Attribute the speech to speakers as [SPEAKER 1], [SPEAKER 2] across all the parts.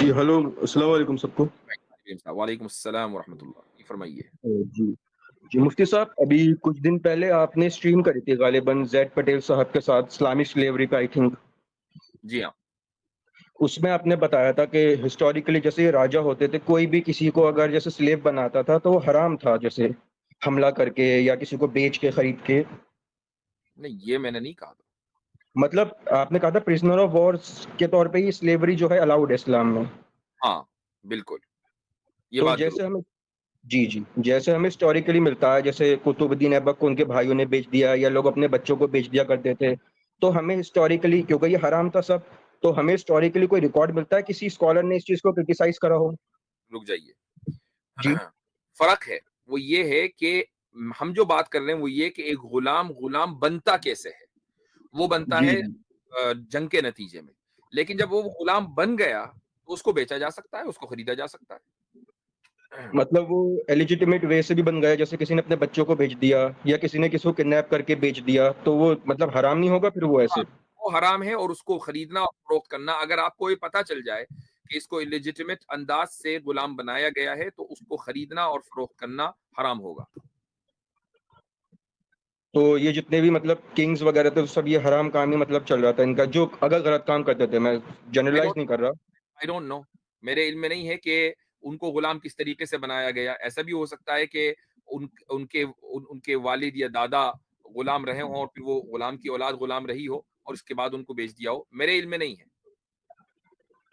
[SPEAKER 1] جی hello, السلام علیکم سب کو۔
[SPEAKER 2] وعلیکم السلام ورحمۃ اللہ، جی فرمائیے۔
[SPEAKER 1] جی، جی مفتی صاحب ابھی کچھ دن پہلے آپ نے اسٹریم کری تھی غالباً زید پٹیل صاحب کے ساتھ اسلامک سلیوری پہ آئی تھنک۔
[SPEAKER 2] جی ہاں،
[SPEAKER 1] اس میں آپ نے بتایا تھا کہ ہسٹوریکلی جیسے یہ راجا ہوتے تھے کوئی بھی کسی کو اگر جیسے سلیو بناتا تھا تو وہ حرام تھا، جیسے حملہ کر کے یا کسی کو بیچ کے خرید کے۔
[SPEAKER 2] نہیں یہ میں نے نہیں کہا تھا۔
[SPEAKER 1] مطلب آپ نے کہا تھا پرزنر آف وارز کے طور پہ ہی سلیوری جو ہے الاؤڈ ہے اسلام میں۔
[SPEAKER 2] ہاں بالکل، یہ
[SPEAKER 1] تو
[SPEAKER 2] بات درست۔
[SPEAKER 1] جیسے ہمیں جی جی جیسے ہمیں ہسٹوریکلی ملتا ہے، جیسے قطب الدین ایبک کو ان کے بھائیوں نے بیچ دیا یا لوگ اپنے بچوں کو بیچ دیا کرتے تھے، تو ہمیں ہسٹوریکلی کیونکہ یہ حرام تھا سب، تو ہمیں ہسٹوریکلی کوئی ریکارڈ ملتا ہے کسی اسکالر نے اس چیز کو کرٹیسائز کرا ہو؟
[SPEAKER 2] رک جائیے،
[SPEAKER 1] جی
[SPEAKER 2] فرق ہے، وہ یہ ہے کہ ہم جو بات کر رہے ہیں وہ یہ کہ ایک غلام غلام بنتا کیسے ہے، وہ بنتا
[SPEAKER 1] جی
[SPEAKER 2] ہے
[SPEAKER 1] جی
[SPEAKER 2] جنگ کے نتیجے میں، لیکن جب وہ غلام بن گیا تو اس کو بیچا جا سکتا ہے، اس کو خریدا جا سکتا ہے۔
[SPEAKER 1] مطلب وہ ایلیجیٹمیٹ وے سے بھی بن گیا، جیسے کسی نے اپنے بچوں کو بیچ دیا یا کسی نے کسی کو کڈنیپ کر کے بیچ دیا، تو وہ مطلب حرام نہیں ہوگا پھر وہ ایسے؟
[SPEAKER 2] وہ حرام ہے، اور اس کو خریدنا اور فروخت کرنا، اگر آپ کو یہ پتہ چل جائے کہ اس کو الیجیٹمیٹ انداز سے غلام بنایا گیا ہے تو اس کو خریدنا اور فروخت کرنا حرام ہوگا۔
[SPEAKER 1] تو یہ جتنے بھی مطلب کنگز وغیرہ تھے سب یہ حرام کام ہی مطلب چل رہا تھا ان کا، جو اگر غلط کام کرتے تھے، میں جنرلائز نہیں کر رہا۔
[SPEAKER 2] آئی ڈونٹ نو، میرے علم میں نہیں ہے کہ ان کو غلام کس طریقے سے بنایا گیا، ایسا بھی ہو سکتا ہے کہ ان کے والد یا دادا غلام رہے ہوں اور پھر وہ غلام کی اولاد غلام رہی ہو اور اس کے بعد ان کو بیچ دیا ہو، میرے علم میں نہیں ہے۔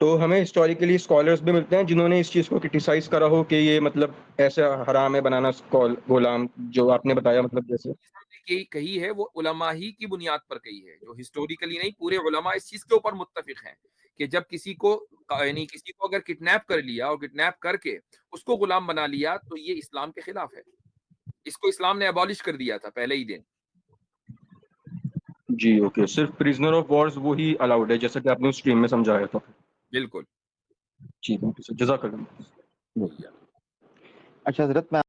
[SPEAKER 1] تو ہمیں ہسٹوریکلی اسکالرس بھی ملتے ہیں جنہوں نے اس چیز کو کرٹیسائز کرا ہو کہ یہ مطلب ایسا حرام ہے بنانا غلام، جو آپ نے بتایا مطلب جیسے۔
[SPEAKER 2] کہ کہی ہے وہ علماء ہی کی بنیاد پر کہی ہے، جو ہسٹوریکلی نہیں، پورے علماء اس چیز کے اوپر متفق ہیں کہ جب کسی کو یعنی کسی کو اگر کڈنیپ کر لیا اور کڈنیپ کر کے اس کو غلام بنا لیا تو یہ اسلام کے خلاف ہے، اس کو اسلام نے ابالش کر دیا تھا پہلے ہی دن۔
[SPEAKER 1] جی اوکے، صرف پریزنر آف وارز وہی الاؤڈ ہے جیسا کہ آپ نے اس اسٹریم میں سمجھایا تھا۔
[SPEAKER 2] بالکل۔
[SPEAKER 1] ٹھیک ہے، جزاک اللہ۔
[SPEAKER 2] یا
[SPEAKER 3] اچھا حضرت میں